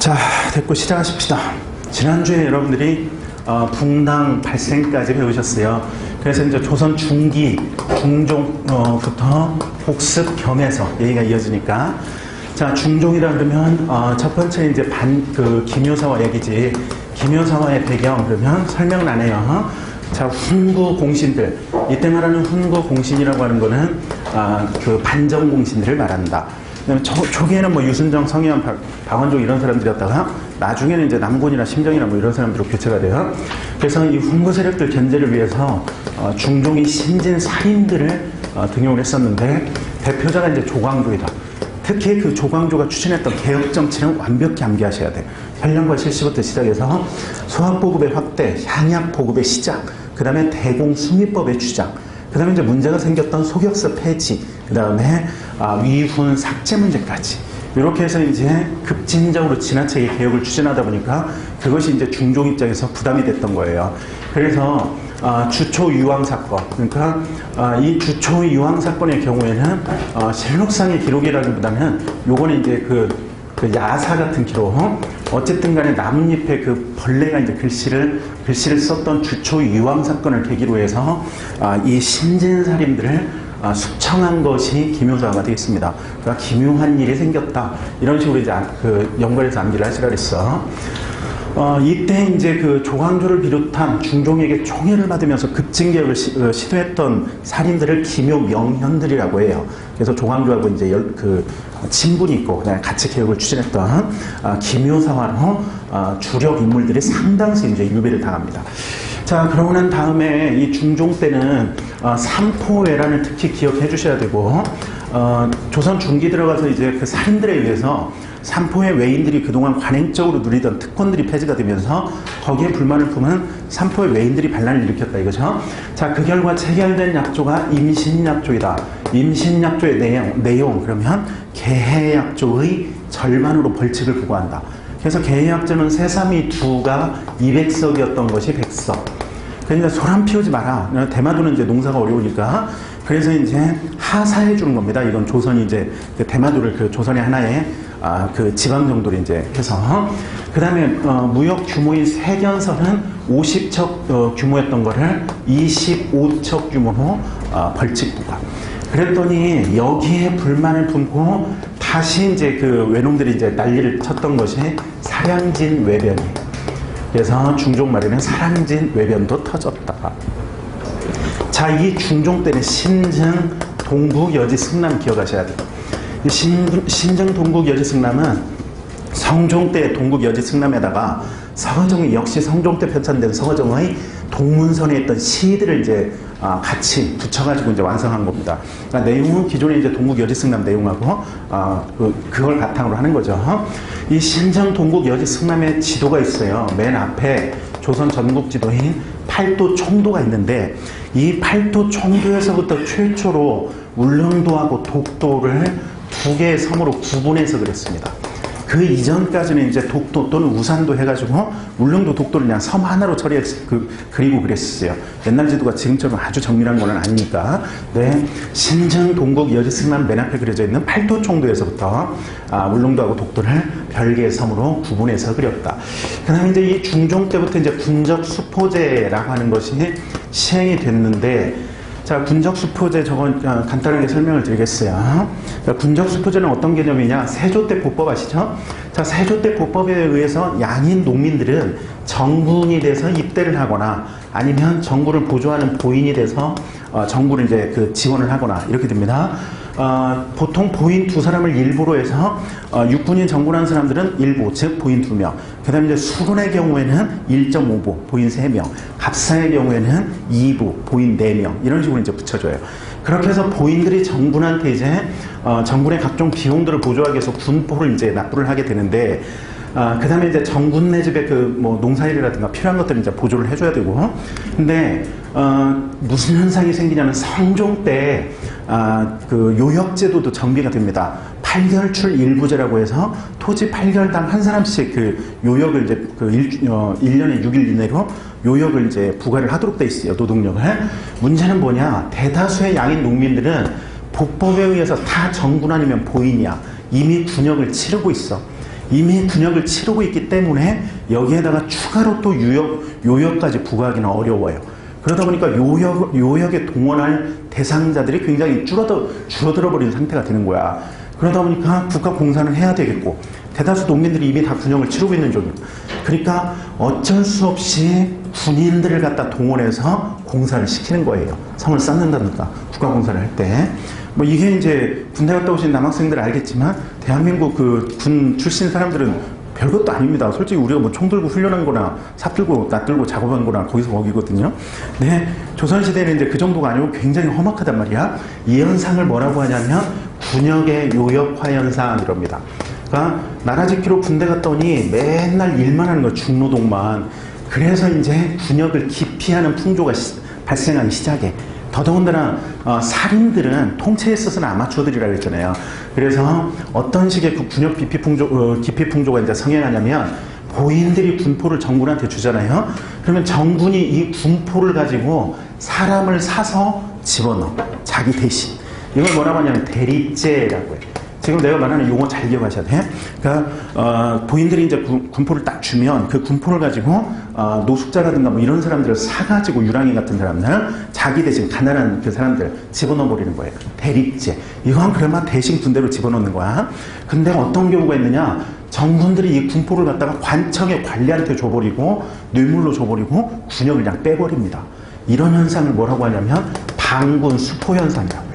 자, 됐고 시작하십시다. 지난주에 여러분들이 붕당 발생까지 배우셨어요. 그래서 이제 조선 중기, 중종부터 복습 겸해서 얘기가 이어지니까, 자, 중종이라 그러면 첫 번째 이제 기묘사화 얘기지. 기묘사화의 배경 그러면 설명나네요. 자, 훈구 공신들, 이때 말하는 훈구 공신이라고 하는 거는 그 반정 공신들을 말한다. 그다음에 초기에는 뭐 유순정, 성희연, 박원종 이런 사람들이었다가 나중에는 이제 남곤이나 심정이나 뭐 이런 사람들로 교체가 돼요. 그래서 이 훈구 세력들 견제를 위해서 중종이 신진 살인들을 등용을 했었는데, 대표자가 이제 조광조이다. 특히 그 조광조가 추진했던 개혁 정치는 완벽히 암기하셔야 돼요. 현령과 실시부터 시작해서 소학보급의 확대, 향약보급의 시작, 그 다음에 대공수미법의 주장, 그 다음에 이제 문제가 생겼던 소격서 폐지, 그 다음에 위훈 삭제 문제까지. 이렇게 해서 이제 급진적으로 지나치게 개혁을 추진하다 보니까 그것이 이제 중종 입장에서 부담이 됐던 거예요. 그래서 주초 유황 사건, 그러니까 이 주초 유황 사건의 경우에는 실록상의 기록이라기보다는 요거는 이제 그 야사 같은 기록, 어쨌든 간에 나뭇잎에 그 벌레가 이제 글씨를 썼던 주초 유황 사건을 계기로 해서 이 신진살인들을 숙청한 것이 기묘사화가 되겠습니다. 그러니까 기묘한 일이 생겼다, 이런 식으로 이제 연관해서 암기를 하시라 그랬어. 이때 이제 그 조광조를 비롯한 중종에게 총애를 받으면서 급진개혁을 시도했던 살인들을 기묘명현들이라고 해요. 그래서 조광조하고 이제 친분이 있고 그다음에 같이 개혁을 추진했던 기묘사화로 주력 인물들이 상당수 이제 유배를 당합니다. 자, 그러고 난 다음에 이 중종 때는 삼포외란을 특히 기억해 주셔야 되고, 조선 중기 들어가서 이제 그 살인들에 의해서 삼포의 외인들이 그동안 관행적으로 누리던 특권들이 폐지가 되면서 거기에 불만을 품은 삼포의 외인들이 반란을 일으켰다 이거죠. 자, 그 결과 체결된 약조가 임신약조이다. 임신약조의 내용 그러면 개해약조의 절반으로 벌칙을 부과한다. 그래서 개해약조는 세삼이 2가 200석이었던 것이 100석. 그러니까 소란 피우지 마라. 대마도는 이제 농사가 어려우니까. 그래서 이제 하사해 주는 겁니다. 이건 조선이 이제 그 대마도를 그 조선의 하나의 그 지방 정도로 이제 해서. 그 다음에 무역 규모인 세견선은 50척 규모였던 거를 25척 규모로 벌칙 부과. 그랬더니 여기에 불만을 품고 다시 이제 그 외놈들이 이제 난리를 쳤던 것이 사량진 외변이에요. 그래서 중종 말에는 사량진 외변도 터졌다. 자, 이 중종 때는 신정 동북여지 승남 기억하셔야 돼요. 신정 동북여지 승남은 성종 때 동북여지 승남에다가 서거정이 역시 성종 때 편찬된 서거정의 동문선에 있던 시들을 이제 같이 붙여가지고 이제 완성한 겁니다. 그러니까 내용은 기존에 이제 동북여지승남 내용하고 그걸 바탕으로 하는 거죠. 이 신정 동북여지승남의 지도가 있어요. 맨 앞에 조선 전국 지도인 팔도 총도가 있는데, 이 팔도 총도에서부터 최초로 울릉도하고 독도를 두 개의 섬으로 구분해서 그랬습니다. 그 이전까지는 이제 독도 또는 우산도 해가지고 울릉도, 독도를 그냥 섬 하나로 그리고 그랬어요. 옛날 지도가 지금처럼 아주 정밀한 건 아니니까. 네, 신정 동국 여지승남 맨 앞에 그려져 있는 팔도총도에서부터 울릉도하고 독도를 별개의 섬으로 구분해서 그렸다. 그 다음에 이제 이 중종 때부터 이제 군적수포제라고 하는 것이 시행이 됐는데, 자, 군적수포제 저건 간단하게 설명을 드리겠어요. 군적수포제는 어떤 개념이냐? 세조 때 보법 아시죠? 자, 세조 때 보법에 의해서 양인 농민들은 정군이 돼서 입대를 하거나 아니면 정부를 보조하는 보인이 돼서 정부를 이제 지원을 하거나 이렇게 됩니다. 보통 보인 2사람을 일부로 해서 육군인 정군한 사람들은 일부, 즉 보인 2명. 그 다음에 이제 수군의 경우에는 1.5부, 보인 3명. 갑사의 경우에는 2부, 보인 4명. 이런 식으로 이제 붙여줘요. 그렇게 해서 보인들이 정군한테 이제 정군의 각종 비용들을 보조하기 위해서 군포를 이제 납부를 하게 되는데, 그 다음에 이제 정군네 집에 뭐 농사일이라든가 필요한 것들을 이제 보조를 해줘야 되고. 근데, 무슨 현상이 생기냐면 성종 때, 요역제도도 정비가 됩니다. 8결출 일부제라고 해서 토지 8결당 한 사람씩 요역을 이제 1년에 6일 이내로 요역을 이제 부과를 하도록 돼 있어요. 노동력을. 문제는 뭐냐? 대다수의 양인 농민들은 복법에 의해서 다 정군 아니면 보인이야. 이미 군역을 치르고 있어. 이미 군역을 치르고 있기 때문에 여기에다가 추가로 또 요역까지 부과하기는 어려워요. 그러다 보니까 요역에 동원할 대상자들이 굉장히 줄어들어 버린 상태가 되는 거야. 그러다 보니까 국가 공사는 해야 되겠고, 대다수 농민들이 이미 다 군역을 치르고 있는 중이에요. 그러니까 어쩔 수 없이 군인들을 갖다 동원해서 공사를 시키는 거예요. 성을 쌓는다든가 국가 공사를 할 때. 뭐 이게 이제 군대 갔다 오신 남학생들 알겠지만 대한민국 그 군 출신 사람들은 별것도 아닙니다. 솔직히 우리가 뭐 총 들고 훈련한 거나 삽 들고 낫 들고 작업한 거나 거기서 거기거든요. 네, 조선시대는 이제 그 정도가 아니고 굉장히 험악하단 말이야. 이 현상을 뭐라고 하냐면 군역의 요역화 현상 이럽니다. 그러니까 나라 지키러 군대 갔다 오니 맨날 일만 하는 거, 중노동만. 그래서 이제 군역을 기피하는 풍조가 발생하기 시작해. 더더군다나 살인들은 통째에 있어서는 아마추어들이라고 했잖아요. 그래서 어떤 식의 그 군역 기피 풍조가 이제 성행하냐면, 보인들이 군포를 정군한테 주잖아요. 그러면 정군이 이 군포를 가지고 사람을 사서 집어넣어. 자기 대신. 이걸 뭐라고 하냐면 대립제라고 해요. 지금 내가 말하는 용어 잘 기억하셔야 돼. 그러니까 보인들이 이제 군포를 딱 주면 그 군포를 가지고 노숙자라든가 뭐 이런 사람들을 사가지고, 유랑이 같은 사람들, 자기 대신 가난한 그 사람들 집어넣어 버리는 거예요. 대립제. 이건 그러면 대신 군대로 집어넣는 거야. 근데 어떤 경우가 있느냐? 정군들이 이 군포를 갖다가 관청의 관리한테 줘버리고 뇌물로 줘버리고 군역을 그냥 빼버립니다. 이런 현상을 뭐라고 하냐면 방군 수포 현상이라고.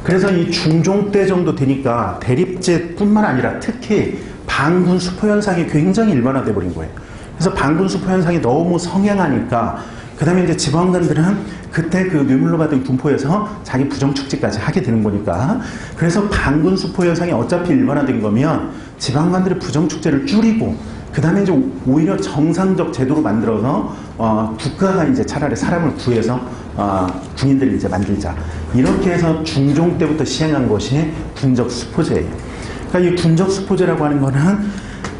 그래서 이 중종 때 정도 되니까 대립제뿐만 아니라 특히 방군 수포 현상이 굉장히 일반화돼 버린 거예요. 그래서 방군 수포 현상이 너무 성행하니까 그 다음에 이제 지방관들은 그때 그 뇌물로 받은 군포에서 자기 부정축제까지 하게 되는 거니까, 그래서 방군 수포 현상이 어차피 일반화된 거면 지방관들의 부정축제를 줄이고 그 다음에 이제 오히려 정상적 제도로 만들어서 국가가 이제 차라리 사람을 구해서 군인들을 이제 만들자, 이렇게 해서 중종 때부터 시행한 것이 군적 수포제예요. 그러니까 이 군적 수포제라고 하는 거는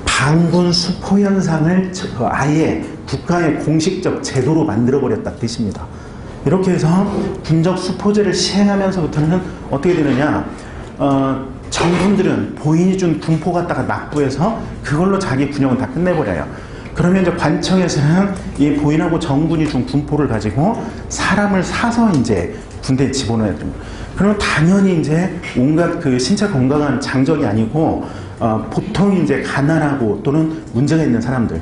방군 수포 현상을 아예 국가의 공식적 제도로 만들어버렸다 뜻입니다. 이렇게 해서 군적 수포제를 시행하면서부터는 어떻게 되느냐, 정군들은 보인이 준 군포 갖다가 납부해서 그걸로 자기 군역은 다 끝내버려요. 그러면 이제 관청에서는 이 보인하고 정군이 준 군포를 가지고 사람을 사서 이제 군대에 집어넣어야 됩니다. 그러면 당연히 이제 온갖 그 신체 건강한 장정이 아니고 보통 이제 가난하고 또는 문제가 있는 사람들,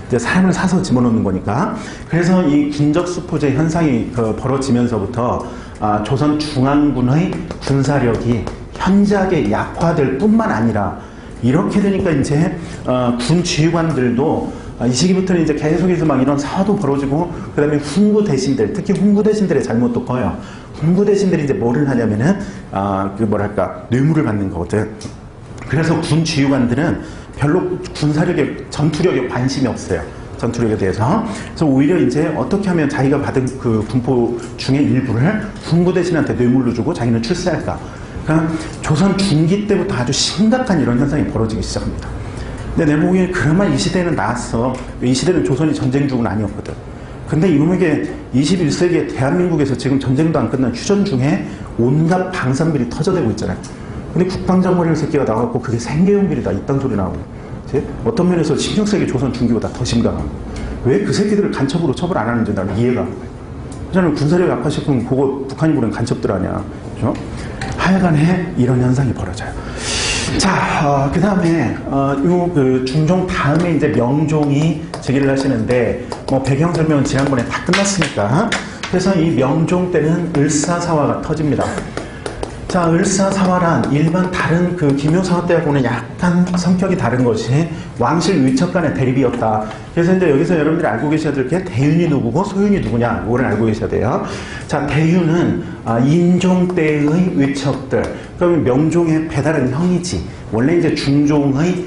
이제 사람을 사서 집어넣는 거니까. 그래서 이 군적 수포제 현상이 벌어지면서부터 조선 중앙군의 군사력이 현저하게 약화될 뿐만 아니라, 이렇게 되니까 이제 군 지휘관들도 이 시기부터는 이제 계속해서 막 이런 사화도 벌어지고, 그 다음에 훈구 대신들, 특히 훈구 대신들의 잘못도 커요. 훈구 대신들이 이제 뭐를 하냐면은 그 뭐랄까 뇌물을 받는 거거든. 그래서 군 지휘관들은 별로 군사력에, 전투력에 관심이 없어요. 전투력에 대해서. 그래서 오히려 이제 어떻게 하면 자기가 받은 그 군포 중에 일부를 훈구 대신한테 뇌물로 주고 자기는 출세할까. 그러니까 조선 중기 때부터 아주 심각한 이런 현상이 벌어지기 시작합니다. 근데 내 보기에 그나마 이 시대는 나았어. 이 시대는 조선이 전쟁중은 아니었거든. 근데 이놈에게 21세기에 대한민국에서 지금 전쟁도 안 끝난 휴전 중에 온갖 방산비리 터져대고 있잖아요. 근데 국방장관이라는 새끼가 나와갖고 그게 생계용비리다 이딴 소리 나오고, 그치? 어떤 면에서 16세기 조선 중기보다 더 심각한 거. 왜 그 새끼들을 간첩으로 처벌 안 하는지 나는 이해가 안 돼. 그잖아요. 군사력 약화시키면 그거 북한이 보낸 간첩들 아니야. 그죠? 하여간에 이런 현상이 벌어져요. 자, 그 다음에, 그 중종 다음에 이제 명종이 즉위를 하시는데, 뭐 배경 설명은 지난번에 다 끝났으니까. 그래서 이 명종 때는 을사사화가 터집니다. 자, 을사사화란 일반 다른 그 기묘사화 때하고는 약간 성격이 다른 것이 왕실 위척 간의 대립이었다. 그래서 이제 여기서 여러분들이 알고 계셔야 될 게 대윤이 누구고 소윤이 누구냐, 이거를 알고 계셔야 돼요. 자, 대윤은 인종 때의 위척들, 그러면 명종의 배다른 형이지. 원래 이제 중종의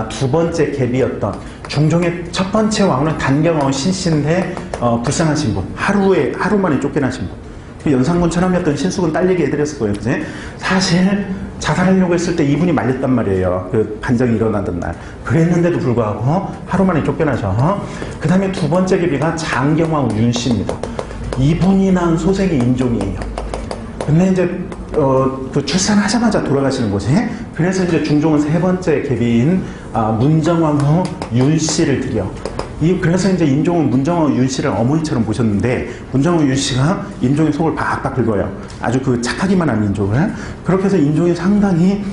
두 번째 갭이었던, 중종의 첫 번째 왕은 단경왕 신씨인데 불쌍한 신분, 하루 만에 쫓겨나신 분. 연산군 처남이었던 신숙은 딸 얘기 해드렸을 거예요. 그지? 사실 자살하려고 했을 때 이분이 말렸단 말이에요. 그 반정이 일어나던 날. 그랬는데도 불구하고 하루 만에 쫓겨나셔. 그 다음에 두 번째 계비가 장경왕 윤씨입니다. 이분이 낳은 소생이 인종이에요. 근데 이제 그 출산하자마자 돌아가시는 거지. 그래서 이제 중종은 세 번째 계비인 문정왕후 윤씨를 들여. 그래서 이제 인종은 문정왕후 윤씨를 어머니처럼 모셨는데, 문정왕후 윤씨가 인종의 속을 박박 긁어요. 아주 그 착하기만 한 인종을. 그렇게 해서 인종이 상당히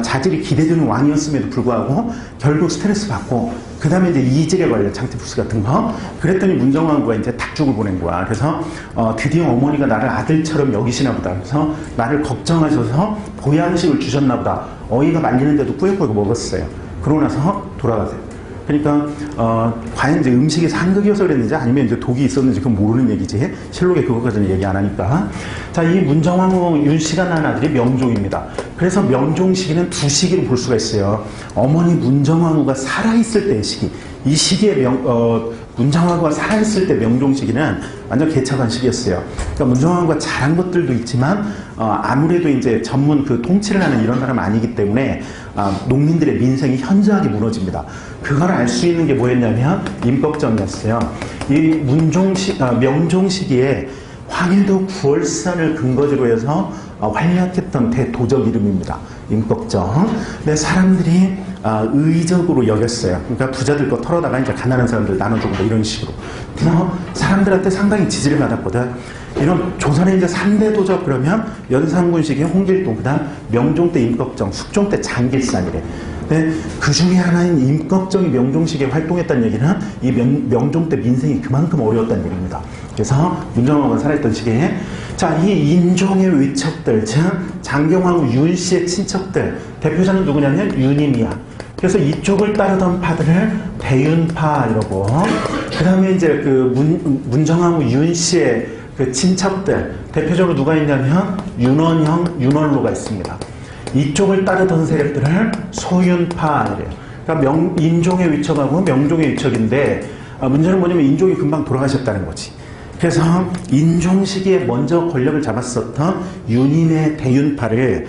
자질이 기대되는 왕이었음에도 불구하고 결국 스트레스 받고, 그 다음에 이제 이질에 걸려, 장티푸스 같은 거. 그랬더니 문정왕후가 이제 닭죽을 보낸 거야. 그래서 드디어 어머니가 나를 아들처럼 여기시나 보다. 그래서 나를 걱정하셔서 보양식을 주셨나 보다. 어이가 말리는데도 꾸역꾸역 먹었어요. 그러고 나서 돌아가세요. 그러니까 과연 이제 음식이 상극이어서 그랬는지 아니면 이제 독이 있었는지 그건 모르는 얘기지. 실록에 그것까지는 얘기 안 하니까. 자, 이 문정왕후 윤씨가 낳은 아들이 명종입니다. 그래서 명종 시기는 두 시기로 볼 수가 있어요. 어머니 문정왕후가 살아있을 때의 시기. 이 시기에 문정왕후가 살아있을 때 명종 시기는 완전 개척한 시기였어요. 그러니까 문정왕후가 잘한 것들도 있지만 아무래도 이제 전문 그 통치를 하는 이런 사람은 아니기 때문에 농민들의 민생이 현저하게 무너집니다. 그걸 알 수 있는 게 뭐였냐면 임꺽정이었어요. 이 명종 시기에 황해도 구월산을 근거지로 해서 활약했던 대도적 이름입니다. 임꺽정. 근데 사람들이 의적으로 여겼어요. 그러니까 부자들 거 털어다가 이제 가난한 사람들 나눠주고 뭐 이런 식으로. 그래서 사람들한테 상당히 지지를 받았거든. 이런 조선의 이제 3대 도적 그러면 연산군 시기에 홍길동, 그 다음 명종 때 임꺽정, 숙종 때 장길산이래. 근데 그 중에 하나인 임꺽정이 명종 시기에 활동했다는 얘기는 이 명종 때 민생이 그만큼 어려웠다는 얘기입니다. 그래서 문정왕후가 살아있던 시기에, 자, 이 인종의 위척들, 즉 장경왕후 윤씨의 친척들, 대표자는 누구냐면 윤임이야. 그래서 이쪽을 따르던 파들을 대윤파 이러고, 그 다음에 이제 그 문정왕후 윤씨의 그 친척들, 대표적으로 누가 있냐면 윤원형, 윤원로가 있습니다. 이쪽을 따르던 세력들을 소윤파이래요. 그러니까 인종의 위척하고 명종의 위척인데, 문제는 뭐냐면 인종이 금방 돌아가셨다는 거지. 그래서 인종 시기에 먼저 권력을 잡았었던 윤임의 대윤파를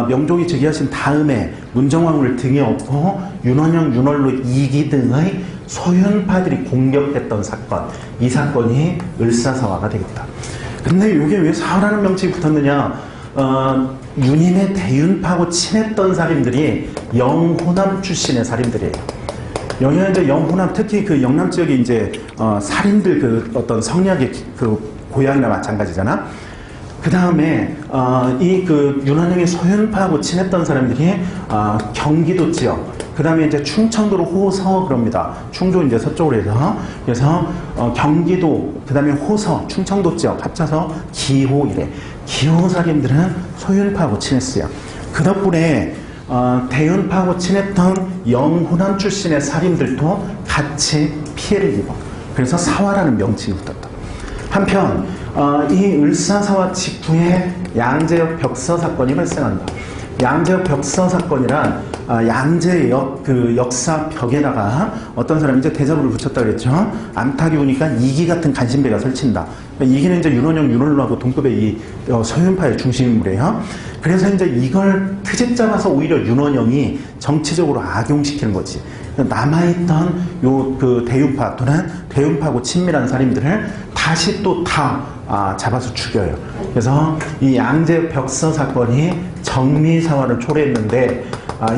명종이 즉위하신 다음에 문정왕후를 등에 업고 윤원형, 윤원로 2기 등의 소윤파들이 공격했던 사건, 이 사건이 을사사화가 되겠다. 근데 이게 왜 사화라는 명칭이 붙었느냐? 윤임의 대윤파하고 친했던 살인들이 영호남 출신의 살인들이에요. 여기는 이제 영호남, 특히 그 영남 지역에 이제 살인들 그 어떤 성리학의 그 고향이나 마찬가지잖아. 그 다음에 이 그 윤원형의 소윤파하고 친했던 사람들이 경기도 지역, 그 다음에 이제 충청도로 호서 그럽니다. 충조 이제 서쪽으로 해서. 그래서 경기도, 그 다음에 호서, 충청도 지역 합쳐서 기호 이래. 기호 살인들은 소윤파하고 친했어요. 그 덕분에 대윤파하고 친했던 영호남 출신의 살인들도 같이 피해를 입어. 그래서 사화라는 명칭이 붙었다. 한편 이 을사사화 직후에 양재역 벽서 사건이 발생한다. 양재역 벽서 사건이란 양재역 그 역사 벽에다가 어떤 사람이 이제 대자보를 붙였다 그랬죠. 암탉이 오니까 이기 같은 간신배가 설친다. 그러니까 이기는 이제 윤원형, 윤원로하고 동급의 이 소윤파의 중심인물이에요. 그래서 이제 이걸 트집 잡아서 오히려 윤원형이 정치적으로 악용시키는 거지. 남아있던 요 그 대윤파 또는 대윤파하고 친밀한 사람들을 다시 또 다 잡아서 죽여요. 그래서 이 양재 벽서 사건이 정미사화를 초래했는데,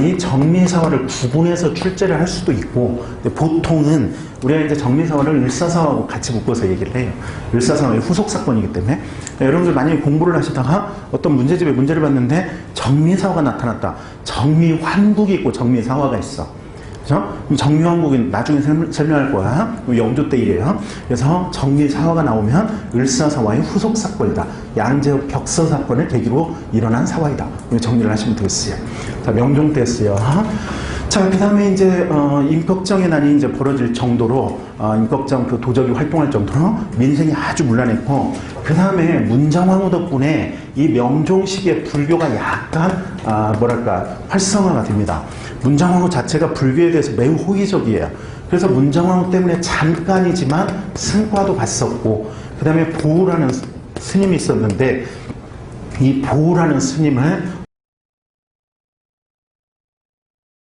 이 정미사화를 구분해서 출제를 할 수도 있고, 보통은 우리가 이제 정미사화를 을사사화하고 같이 묶어서 얘기를 해요. 을사사화의 후속 사건이기 때문에. 여러분들 만약에 공부를 하시다가 어떤 문제집에 문제를 봤는데 정미사화가 나타났다. 정미환국이 있고 정미사화가 있어. 그죠? 정미환국은 나중에 설명할 거야. 영조 때 이래요. 그래서 정미사화가 나오면 을사사화의 후속 사건이다. 양재역 벽서 사건을 계기로 일어난 사화이다. 정리를 하시면 되겠어요. 자, 명종 때였어요. 자, 그 다음에 이제 임꺽정의 난이 이제 벌어질 정도로 임꺽정 그 도적이 활동할 정도로 민생이 아주 문란했고, 그 다음에 문정왕후 덕분에 이 명종 시기에 불교가 약간 뭐랄까 활성화가 됩니다. 문정왕후 자체가 불교에 대해서 매우 호의적이에요. 그래서 문정왕후 때문에 잠깐이지만 승과도 봤었고, 그 다음에 보우라는 스님이 있었는데 이 보우라는 스님을